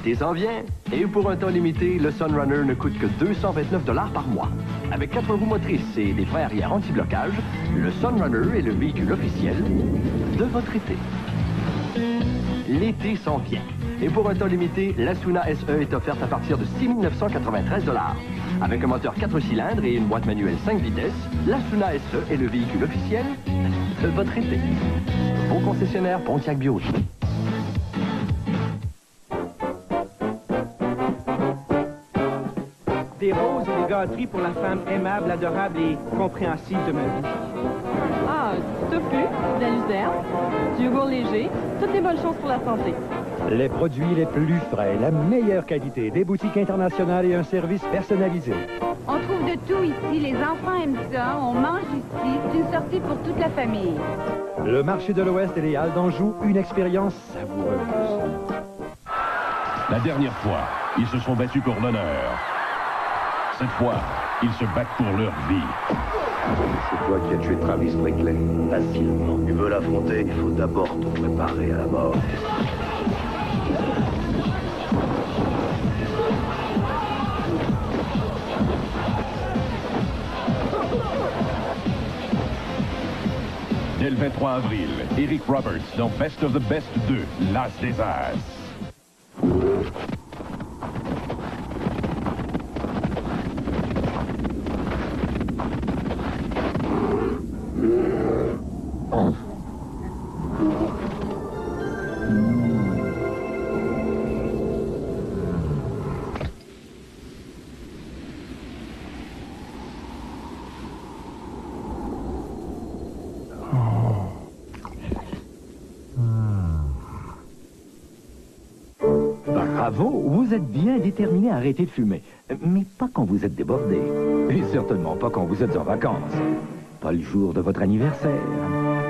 L'été s'en vient. Et pour un temps limité, le Sunrunner ne coûte que 229 $ par mois. Avec 4 roues motrices et des freins arrière anti-blocage, le Sunrunner est le véhicule officiel de votre été. L'été s'en vient. Et pour un temps limité, la Suna SE est offerte à partir de 6 993 $. Avec un moteur 4 cylindres et une boîte manuelle 5 vitesses, la Suna SE est le véhicule officiel de votre été. Vos concessionnaires Pontiac Biori. Des roses et des gâteries pour la femme aimable, adorable et compréhensive de ma vie. Ah, du tofu, de la luzerne, du yogourt léger, toutes les bonnes choses pour la santé. Les produits les plus frais, la meilleure qualité, des boutiques internationales et un service personnalisé. On trouve de tout ici. Les enfants aiment ça. On mange ici. C'est une sortie pour toute la famille. Le marché de l'Ouest et les Halles d'Anjou, une expérience savoureuse. La dernière fois, ils se sont battus pour l'honneur. Cette fois, ils se battent pour leur vie. C'est toi qui as tué Travis Brickley. Facilement. Tu veux l'affronter, il faut d'abord te préparer à la mort. Dès le 23 avril, Eric Roberts dans Best of the Best 2, L'As des As. Bravo, vous êtes bien déterminé à arrêter de fumer. Mais pas quand vous êtes débordé. Et certainement pas quand vous êtes en vacances. Pas le jour de votre anniversaire,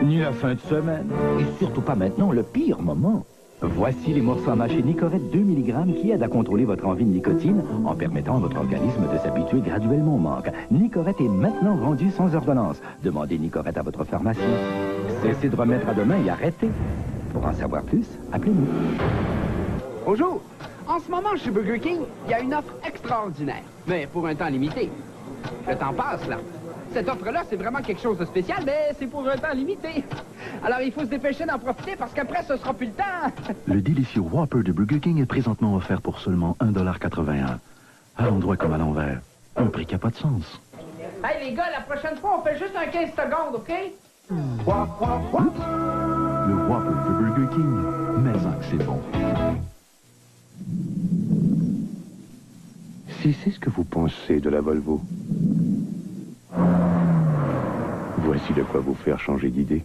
ni la fin de semaine, et surtout pas maintenant, le pire moment. Voici les morceaux à mâcher Nicorette 2 mg qui aident à contrôler votre envie de nicotine en permettant à votre organisme de s'habituer graduellement au manque. Nicorette est maintenant vendu sans ordonnance. Demandez Nicorette à votre pharmacien. Cessez de remettre à demain et arrêtez. Pour en savoir plus, appelez-nous. Bonjour. En ce moment, chez Burger King, il y a une offre extraordinaire, mais pour un temps limité. Le temps passe, là. Cette offre-là, c'est vraiment quelque chose de spécial, mais c'est pour un temps limité. Alors, il faut se dépêcher d'en profiter parce qu'après, ce sera plus le temps. Le délicieux Whopper de Burger King est présentement offert pour seulement 1,81 $. À l'endroit comme à l'envers. Un prix qui n'a pas de sens. Hey, les gars, la prochaine fois, on fait juste un 15 secondes, OK? Le Whopper de Burger King, mais que c'est bon. Si c'est ce que vous pensez de la Volvo, voici de quoi vous faire changer d'idée.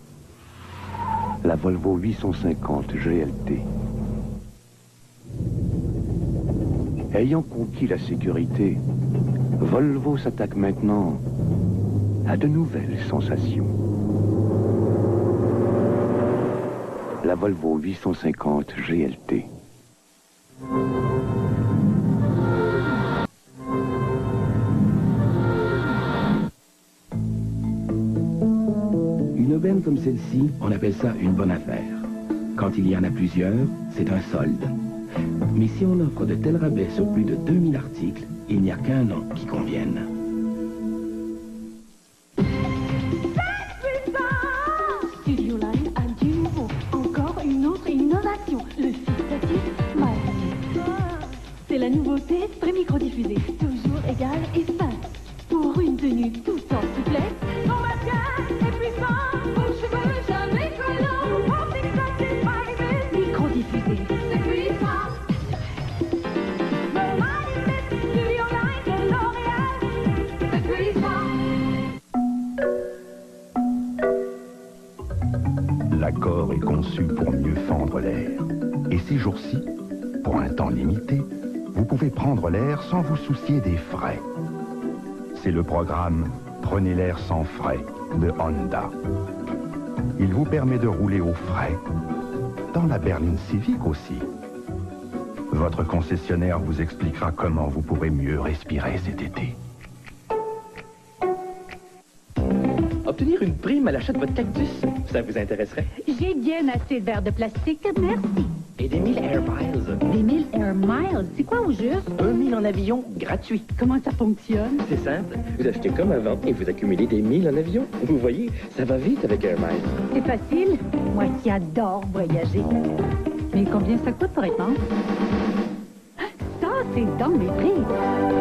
La Volvo 850 GLT. Ayant conquis la sécurité, Volvo s'attaque maintenant à de nouvelles sensations. La Volvo 850 GLT. Une aubaine comme celle-ci, on appelle ça une bonne affaire. Quand il y en a plusieurs, c'est un solde. Mais si on offre de tels rabais sur plus de 2000 articles, il n'y a qu'un nom qui convienne. Studio Line a du nouveau. Encore une autre innovation. Le fixatif Smile. C'est la nouveauté pré-micro-diffusée. Toujours égal et fin. Pour une tenue tout en souplesse. Ton maquillage est puissant. Vos cheveux jamais collants. Mon fixatif Smile. Micro-diffusé. C'est puissant. Studio Line de L'Oréal. C'est puissant. L'accord est conçu pour mieux fendre l'air. Et ces jours-ci, pour un temps limité, vous pouvez prendre l'air sans vous soucier des frais. C'est le programme Prenez l'air sans frais de Honda. Il vous permet de rouler aux frais. Dans la berline Civic aussi. Votre concessionnaire vous expliquera comment vous pourrez mieux respirer cet été. Obtenir une prime à l'achat de votre cactus, ça vous intéresserait? J'ai bien assez de verres de plastique, merci. Et des 1000 Air Miles. Des 1000 Air Miles? C'est quoi au juste? 1000 en avion, gratuit. Comment ça fonctionne? C'est simple. Vous achetez comme avant et vous accumulez des 1000 en avion. Vous voyez, ça va vite avec Air Miles. C'est facile. Moi qui adore voyager. Mais combien ça coûte, par exemple? Ça, c'est dans mes prix.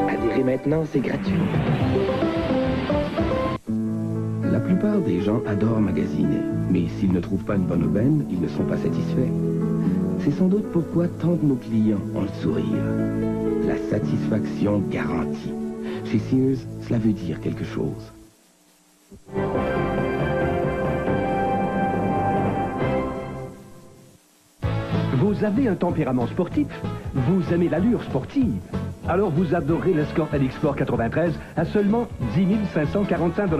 Adhérer maintenant, c'est gratuit. La plupart des gens adorent magasiner, mais s'ils ne trouvent pas une bonne aubaine, ils ne sont pas satisfaits. C'est sans doute pourquoi tant de nos clients ont le sourire. La satisfaction garantie. Chez Sears, cela veut dire quelque chose. Vous avez un tempérament sportif, vous aimez l'allure sportive. Alors vous adorez l'Escort LX Sport 93 à seulement 10 545 $.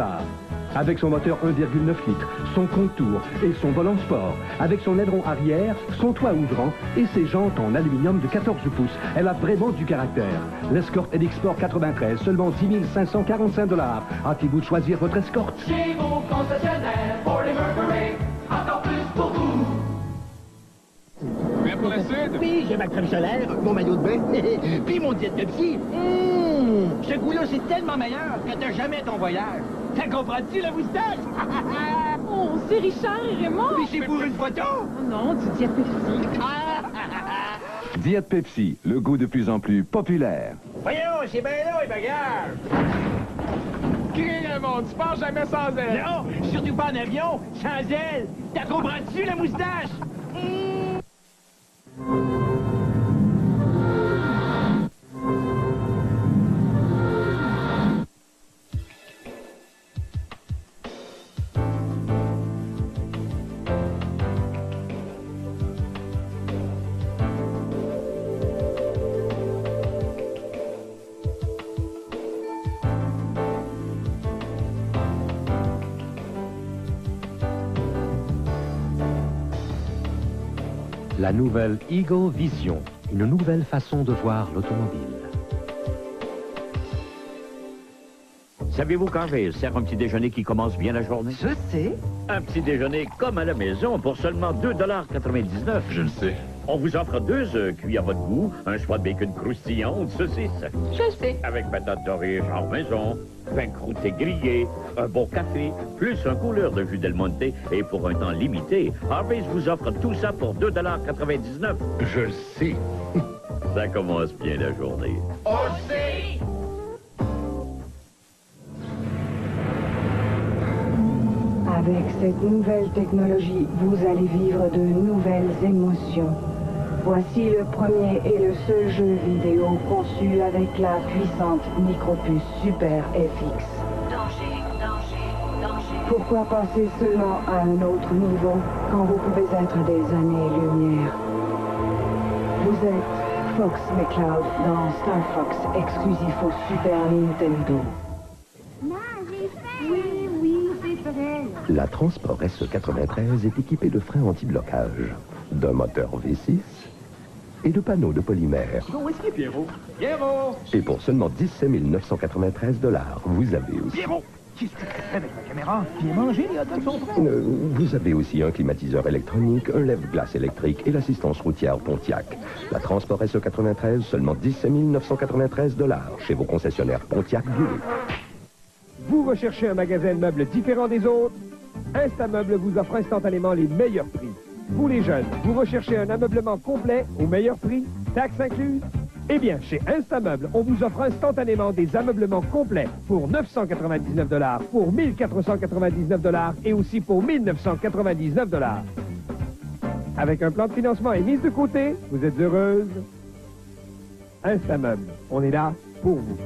Avec son moteur 1,9 litres, son contour et son volant sport, avec son aileron arrière, son toit ouvrant et ses jantes en aluminium de 14 pouces, elle a vraiment du caractère. L'Escort LX Sport 93, seulement 10 545 $. Hâtez-vous de choisir votre Escort. Chez vos concessionnaires, Ford et Mercury, encore plus pour vous. Prêt pour la suite? Oui, j'ai ma crème solaire, mon maillot de bain, puis mon diète de psy. Ce goût-là, c'est tellement meilleur que t'as jamais ton voyage. T'as compris la moustache? Oh, c'est Richard et Raymond! Puis c'est pour une photo? Oh non, du Diète Pepsi. Diète Pepsi, le goût de plus en plus populaire. Voyons, c'est bien là, les bagages. Crie, Raymond, tu pars jamais sans elle. Non, surtout pas en avion, sans elle. T'as compris la moustache? La nouvelle Eagle Vision, une nouvelle façon de voir l'automobile. Savez-vous quand je sers un petit déjeuner qui commence bien la journée? Je sais. Un petit déjeuner comme à la maison pour seulement 2,99 $. Je le sais. On vous offre 2 œufs cuits à votre goût, un choix de bacon croustillant ou de saucisse. Je le sais. Avec patates dorées genre maison, pain croûté grillé, un bon café, plus un couleur de jus Del Monte. Et pour un temps limité, Harvey's vous offre tout ça pour 2,99 $. Je le sais. Ça commence bien la journée. On le sait. Avec cette nouvelle technologie, vous allez vivre de nouvelles émotions. Voici le premier et le seul jeu vidéo conçu avec la puissante micropuce Super FX. Danger, danger, danger. Pourquoi passer seulement à un autre niveau quand vous pouvez être des années-lumière? Vous êtes Fox McCloud dans Star Fox, exclusif au Super Nintendo. La Transport SE93 est équipée de freins anti-blocage, d'un moteur V6 et de panneaux de polymère. Où est-ce qu'il est, Pierrot? Pierrot! Et pour seulement 17 993 $, vous avez aussi... Pierrot! Qu'est-ce que tu fais avec ma caméra? Viens manger, les hot dogs sont prêts. Vous avez aussi un climatiseur électronique, un lève-glace électrique et l'assistance routière Pontiac. La Transport SE93, seulement 17 993 $, chez vos concessionnaires Pontiac Buick. Vous recherchez un magasin de meubles différent des autres? Instameuble vous offre instantanément les meilleurs prix. Vous les jeunes, vous recherchez un ameublement complet au meilleur prix, taxes incluses? Eh bien, chez Instameuble, on vous offre instantanément des ameublements complets pour 999 $, pour 1499 $ et aussi pour 1999 $. Avec un plan de financement et mise de côté, vous êtes heureuse? Instameuble, on est là pour vous.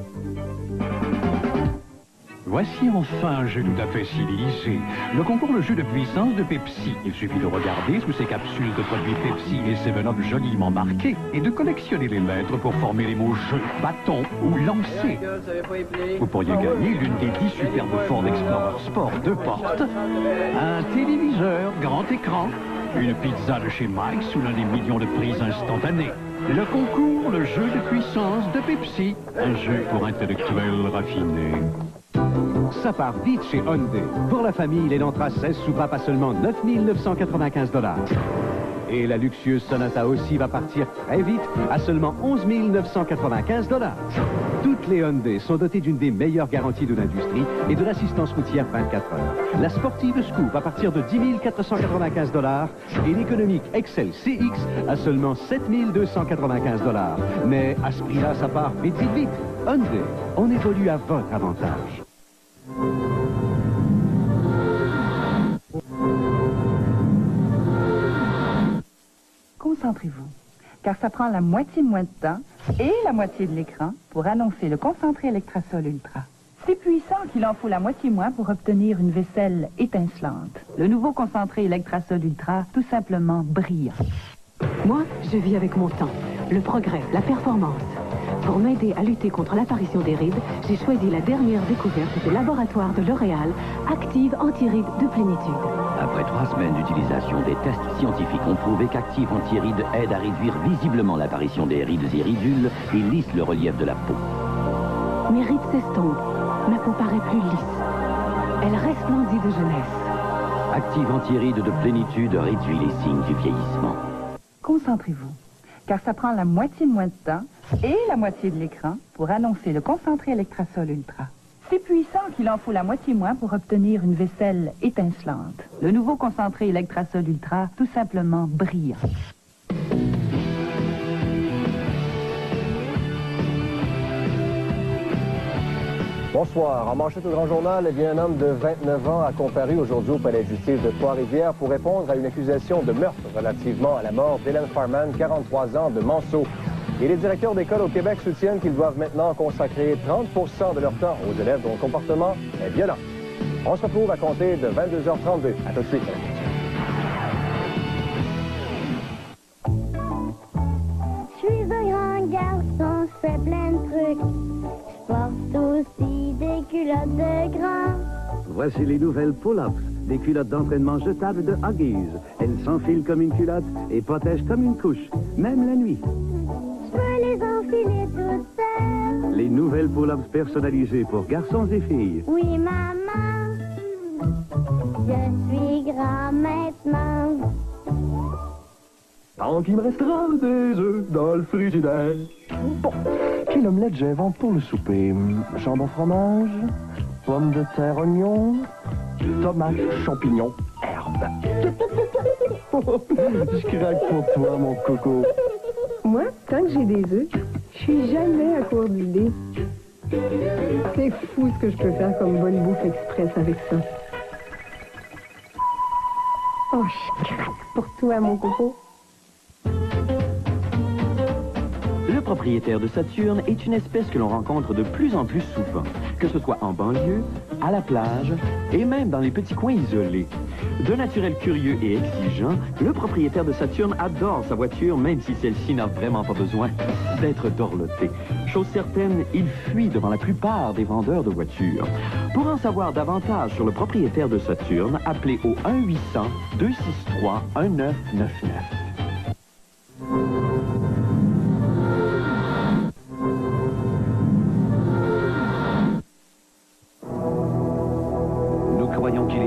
Voici enfin un jeu tout à fait civilisé. Le concours de jeu de puissance de Pepsi. Il suffit de regarder sous ces capsules de produits Pepsi et 7-Up joliment marqués et de collectionner les lettres pour former les mots jeu, bâton ou lancer. Vous pourriez gagner l'une des 10 superbes Ford Explorer Sport 2 portes, un téléviseur grand écran, une pizza de chez Mike sous l'un des millions de prises instantanées. Le concours, le jeu de puissance de Pepsi. Un jeu pour intellectuels raffinés. Ça part vite chez Hyundai. Pour la famille, l'Elantra 16 soupape à seulement 9 995 $. Et la luxueuse Sonata aussi va partir très vite à seulement 11 995 $. Toutes les Hyundai sont dotées d'une des meilleures garanties de l'industrie et de l'assistance routière 24 heures. La sportive Scoop à partir de 10 495 $ et l'économique Excel CX à seulement 7 295 $. Mais à ce prix-là, ça part vite, vite, vite. Hyundai, on évolue à votre avantage. Concentrez-vous, car ça prend la moitié moins de temps et la moitié de l'écran pour annoncer le concentré Electrasol Ultra. Si puissant qu'il en faut la moitié moins pour obtenir une vaisselle étincelante. Le nouveau concentré Electrasol Ultra, tout simplement brillant. Moi, je vis avec mon temps, le progrès, la performance. Pour m'aider à lutter contre l'apparition des rides, j'ai choisi la dernière découverte du laboratoire de L'Oréal, Active Anti-Rides de Plénitude. Après 3 semaines d'utilisation, des tests scientifiques ont prouvé qu'Active Anti-Rides aide à réduire visiblement l'apparition des rides et ridules et lisse le relief de la peau. Mes rides s'estompent, ma peau paraît plus lisse. Elle resplendit de jeunesse. Active Anti-Rides de Plénitude réduit les signes du vieillissement. Concentrez-vous, car ça prend la moitié moins de temps et la moitié de l'écran pour annoncer le concentré Electrasol Ultra. Si puissant qu'il en faut la moitié moins pour obtenir une vaisselle étincelante. Le nouveau concentré Electrasol Ultra, tout simplement brillant. Bonsoir. En manchette au Grand Journal, un homme de 29 ans a comparu aujourd'hui au palais de justice de Trois-Rivières pour répondre à une accusation de meurtre relativement à la mort d'Hélène Farman, 43 ans, de Monceau. Et les directeurs d'école au Québec soutiennent qu'ils doivent maintenant consacrer 30 de leur temps aux élèves dont le comportement est violent. On se retrouve à compter de 22h32. À tout de suite. Je suis un grand garçon, je fais plein de trucs. Je porte aussi des culottes de grand. Voici les nouvelles pull-ups, des culottes d'entraînement jetables de Huggies. Elles s'enfilent comme une culotte et protègent comme une couche, même la nuit. Je peux les enfiler toutes seules. Les nouvelles pull-ups personnalisées pour garçons et filles. Oui, maman, je suis grand maintenant. Tant qu'il me restera des œufs dans le frigidaire. Bon, quelle omelette j'invente pour le souper? Jambon fromage, pommes de terre oignon, tomates champignons, herbe. Je craque pour toi, mon coco. Moi, tant que j'ai des œufs, je suis jamais à court d'idées. C'est fou ce que je peux faire comme bonne bouffe express avec ça. Oh, je craque pour toi, mon coco. Le propriétaire de Saturne est une espèce que l'on rencontre de plus en plus souvent, que ce soit en banlieue, à la plage et même dans les petits coins isolés. De naturel curieux et exigeant, le propriétaire de Saturne adore sa voiture, même si celle-ci n'a vraiment pas besoin d'être dorlotée. Chose certaine, il fuit devant la plupart des vendeurs de voitures. Pour en savoir davantage sur le propriétaire de Saturne, appelez au 1-800-263-1999.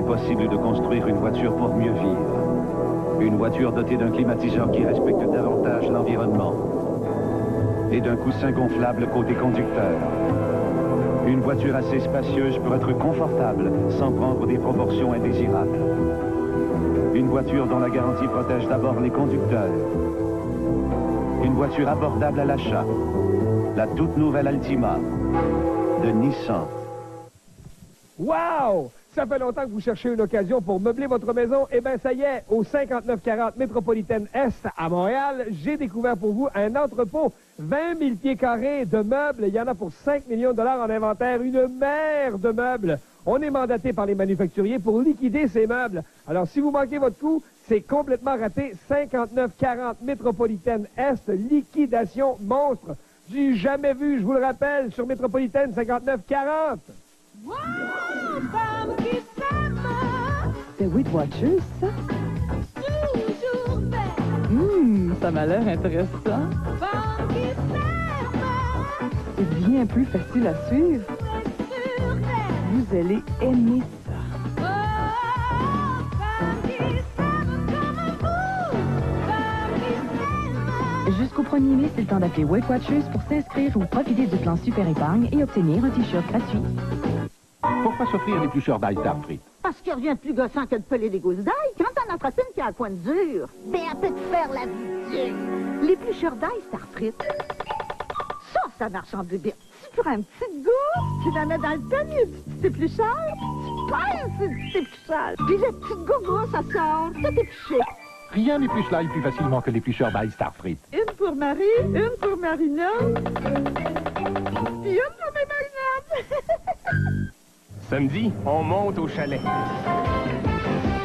Possible de construire une voiture pour mieux vivre. Une voiture dotée d'un climatiseur qui respecte davantage l'environnement et d'un coussin gonflable côté conducteur. Une voiture assez spacieuse pour être confortable sans prendre des proportions indésirables. Une voiture dont la garantie protège d'abord les conducteurs. Une voiture abordable à l'achat. La toute nouvelle Altima de Nissan. Wow! Ça fait longtemps que vous cherchez une occasion pour meubler votre maison. Eh bien, ça y est, au 5940 Métropolitaine Est à Montréal, j'ai découvert pour vous un entrepôt 20 000 pieds carrés de meubles. Il y en a pour 5 millions de dollars en inventaire, une mer de meubles. On est mandaté par les manufacturiers pour liquider ces meubles. Alors, si vous manquez votre coup, c'est complètement raté. 5940 Métropolitaine Est, liquidation monstre. J'ai jamais vu, je vous le rappelle, sur Métropolitaine 5940. Wow, femme qui s'aime. C'est Weight Watchers, ça? Toujours belle. Ça m'a l'air intéressant. Femme qui s'aime. C'est bien plus facile à suivre. Vous allez aimer ça. Oh, femme qui s'aime comme vous. premier mai, c'est le temps d'appeler Weight Watchers pour s'inscrire ou profiter du plan Super Épargne et obtenir un t-shirt gratuit. Pourquoi s'offrir l'éplucheur d'ail Starfrit? Parce qu'il n'y a rien de plus gossant que de peler des gousses d'ail quand t'en attrapes une qui a un coin de dur. Ben, elle peut te faire la vie dure. L'éplucheur d'ail Starfrit, ça marche en deux bits. Tu prends une petite gousse, tu la mets dans le panier du petit éplucheur, tu pèses ce petit éplucheur, puis la petite gougousse, ça sort, tout épluché. Rien n'épluche l'ail plus facilement que l'éplucheur d'ail Starfrit. Une pour Marie, une pour Marinade, puis une pour mes marinades. Samedi, on monte au chalet.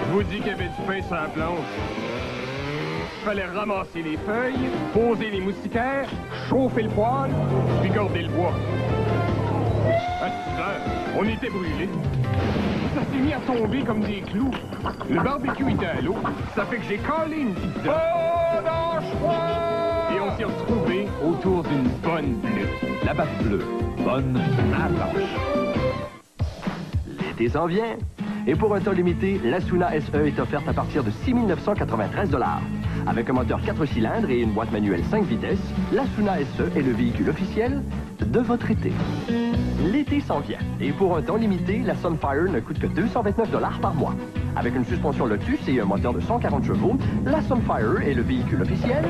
Je vous dis qu'il y avait du pain sur la planche. Fallait ramasser les feuilles, poser les moustiquaires, chauffer le poêle, puis garder le bois. À 6 heures, on était brûlés. Ça s'est mis à tomber comme des clous. Le barbecue était à l'eau. Ça fait que j'ai collé une pizza. Et on s'est retrouvés autour d'une bonne bleue. La batte bleue, bonne à blanche. L'été s'en vient. Et pour un temps limité, l'Asuna SE est offerte à partir de 6 993 $. Avec un moteur 4 cylindres et une boîte manuelle 5 vitesses, l'Asuna SE est le véhicule officiel de votre été. L'été s'en vient. Et pour un temps limité, la Sunfire ne coûte que 229 $ par mois. Avec une suspension Lotus et un moteur de 140 chevaux, la Sunfire est le véhicule officiel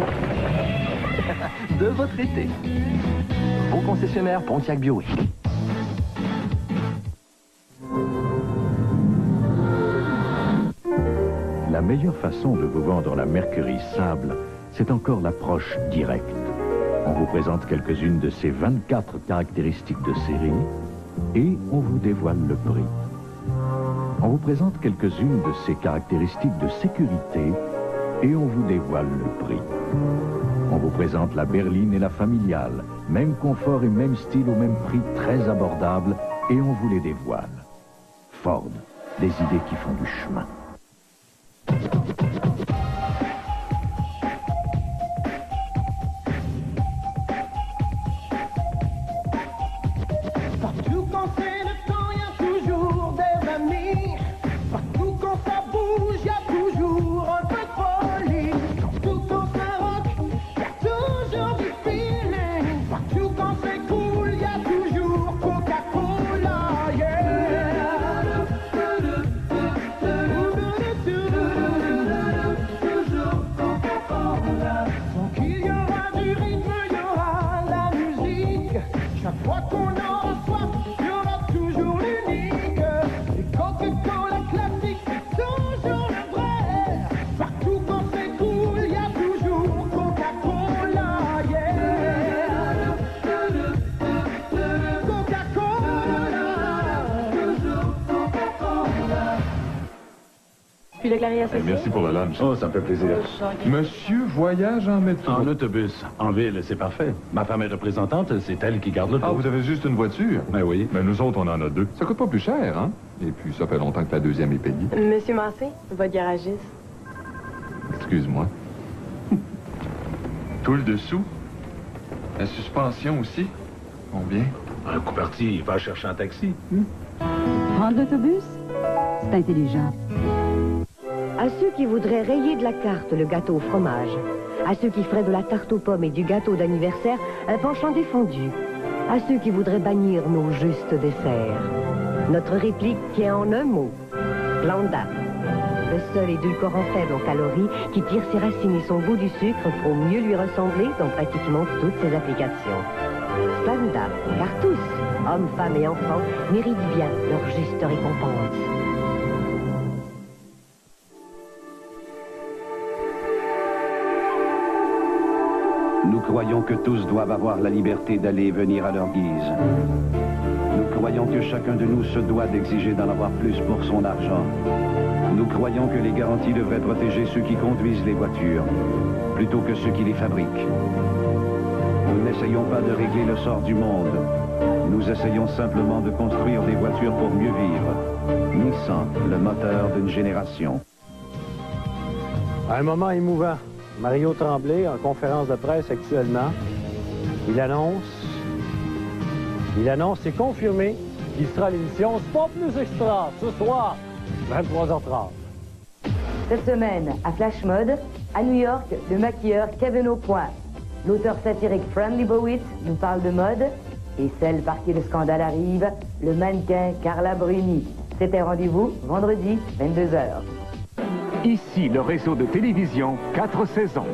de votre été. Vos concessionnaires Pontiac Buick. La meilleure façon de vous vendre la Mercury Sable, c'est encore l'approche directe. On vous présente quelques-unes de ces 24 caractéristiques de série et on vous dévoile le prix. On vous présente quelques-unes de ces caractéristiques de sécurité et on vous dévoile le prix. On vous présente la berline et la familiale, même confort et même style au même prix très abordable et on vous les dévoile. Ford, des idées qui font du chemin. Partout quand c'est le temps, y a toujours des amis. Partout quand ça bouge, y a toujours un peu de folie. Partout quand ça rock, y a toujours du feeling. Partout quand c'est cool, y a toujours Coca-Cola, yeah. Toujours Coca-Cola. Donc il y aura du rythme, il y aura la musique. Chaque fois qu'on aura soif, il y aura toujours l'unique. Et Coca-Cola classique, c'est toujours le vrai. Partout quand c'est cool, il y a toujours Coca-Cola, yeah. Coca-Cola, toujours Coca-Cola. Puis le clarier associé. Merci pour le lunch. Oh, ça me fait plaisir. Monsieur voyage en métro? En autobus. En ville, c'est parfait. Ma femme est représentante, c'est elle qui garde le Ah, vous avez juste une voiture? Ben oui. Mais nous autres, on en a deux. Ça coûte pas plus cher, hein? Et puis, ça fait longtemps que la deuxième est payée. Monsieur Massé, votre garagiste. Excuse-moi. Tout le dessous? La suspension aussi? Combien? Un coup parti, il va chercher un taxi. Prendre l'autobus, c'est intelligent. À ceux qui voudraient rayer de la carte le gâteau au fromage, à ceux qui feraient de la tarte aux pommes et du gâteau d'anniversaire un penchant défendu, à ceux qui voudraient bannir nos justes desserts. Notre réplique qui est en un mot, Splenda. Le seul édulcorant faible en calories qui tire ses racines et son goût du sucre pour mieux lui ressembler dans pratiquement toutes ses applications. Splenda, car tous, hommes, femmes et enfants, méritent bien leur juste récompense. Nous croyons que tous doivent avoir la liberté d'aller et venir à leur guise. Nous croyons que chacun de nous se doit d'exiger d'en avoir plus pour son argent. Nous croyons que les garanties devraient protéger ceux qui conduisent les voitures, plutôt que ceux qui les fabriquent. Nous n'essayons pas de régler le sort du monde. Nous essayons simplement de construire des voitures pour mieux vivre. Nissan, le moteur d'une génération. Un moment émouvant. Mario Tremblay, en conférence de presse actuellement, il annonce, c'est confirmé, qu'il sera à l'émission Sport Plus Extra, ce soir, 23h30. Cette semaine, à Flash Mode, à New York, le maquilleur Kevin Aucoin. l'auteur satirique Fran Lebowitz nous parle de mode. Et celle par qui le scandale arrive, le mannequin Carla Bruni. C'est un rendez-vous vendredi, 22h. Ici, le réseau de télévision 4 saisons.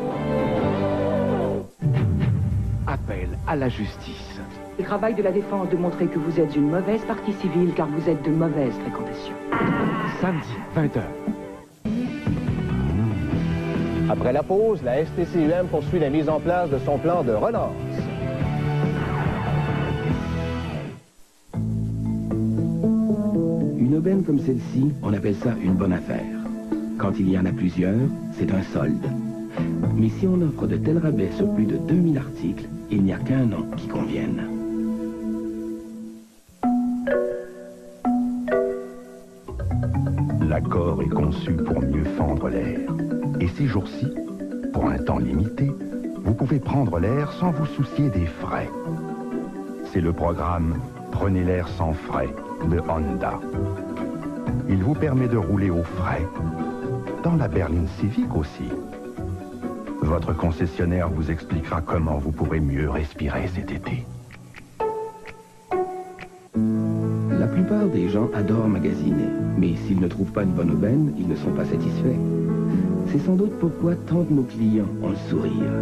Appel à la justice. Le travail de la défense de montrer que vous êtes une mauvaise partie civile car vous êtes de mauvaise fréquentation. Samedi, 20h. Après la pause, la STCUM poursuit la mise en place de son plan de relance. Une aubaine comme celle-ci, on appelle ça une bonne affaire. Quand il y en a plusieurs, c'est un solde. Mais si on offre de tels rabais sur plus de 2000 articles, il n'y a qu'un nom qui convienne. L'accord est conçu pour mieux fendre l'air. Et ces jours-ci, pour un temps limité, vous pouvez prendre l'air sans vous soucier des frais. C'est le programme Prenez l'air sans frais de Honda. Il vous permet de rouler aux frais. Dans la berline Civic aussi. Votre concessionnaire vous expliquera comment vous pourrez mieux respirer cet été. La plupart des gens adorent magasiner, mais s'ils ne trouvent pas une bonne aubaine, ils ne sont pas satisfaits. C'est sans doute pourquoi tant de nos clients ont le sourire.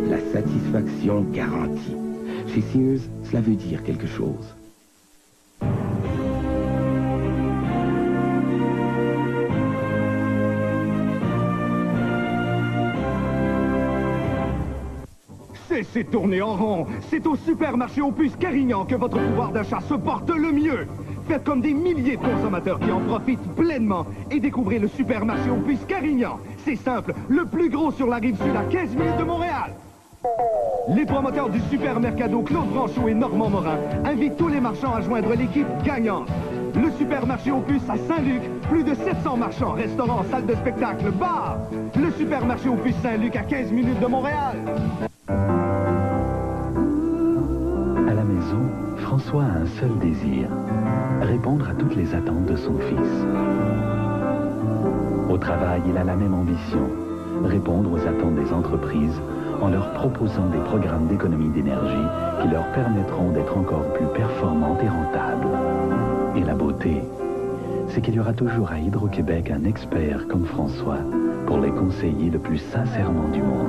La satisfaction garantie. Chez Sears, cela veut dire quelque chose. Cessez de tourner en rond. C'est au supermarché Opus Carignan que votre pouvoir d'achat se porte le mieux. Faites comme des milliers de consommateurs qui en profitent pleinement et découvrez le supermarché Opus Carignan. C'est simple, le plus gros sur la rive sud à 15 minutes de Montréal. Les promoteurs du Supermercado Claude Branchot et Normand Morin invitent tous les marchands à joindre l'équipe gagnante. Le supermarché Opus à Saint-Luc, plus de 700 marchands, restaurants, salles de spectacle, bars. Le supermarché Opus Saint-Luc à 15 minutes de Montréal. À la maison, François a un seul désir, répondre à toutes les attentes de son fils. Au travail, il a la même ambition, répondre aux attentes des entreprises en leur proposant des programmes d'économie d'énergie qui leur permettront d'être encore plus performantes et rentables. Et la beauté, c'est qu'il y aura toujours à Hydro-Québec un expert comme François pour les conseiller le plus sincèrement du monde.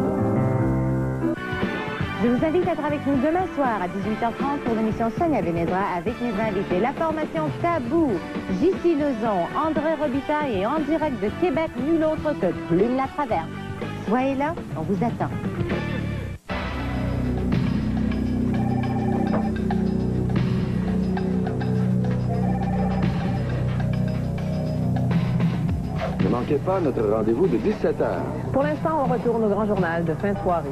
Je vous invite à être avec nous demain soir à 18h30 pour l'émission Sonia Benedra avec mes invités. La formation Tabou, J.C. Lezon, André Robitaille et en direct de Québec, nul autre que Plume la Traverse. Soyez là, on vous attend. Ne manquez pas notre rendez-vous de 17h. Pour l'instant, on retourne au grand journal de fin de soirée.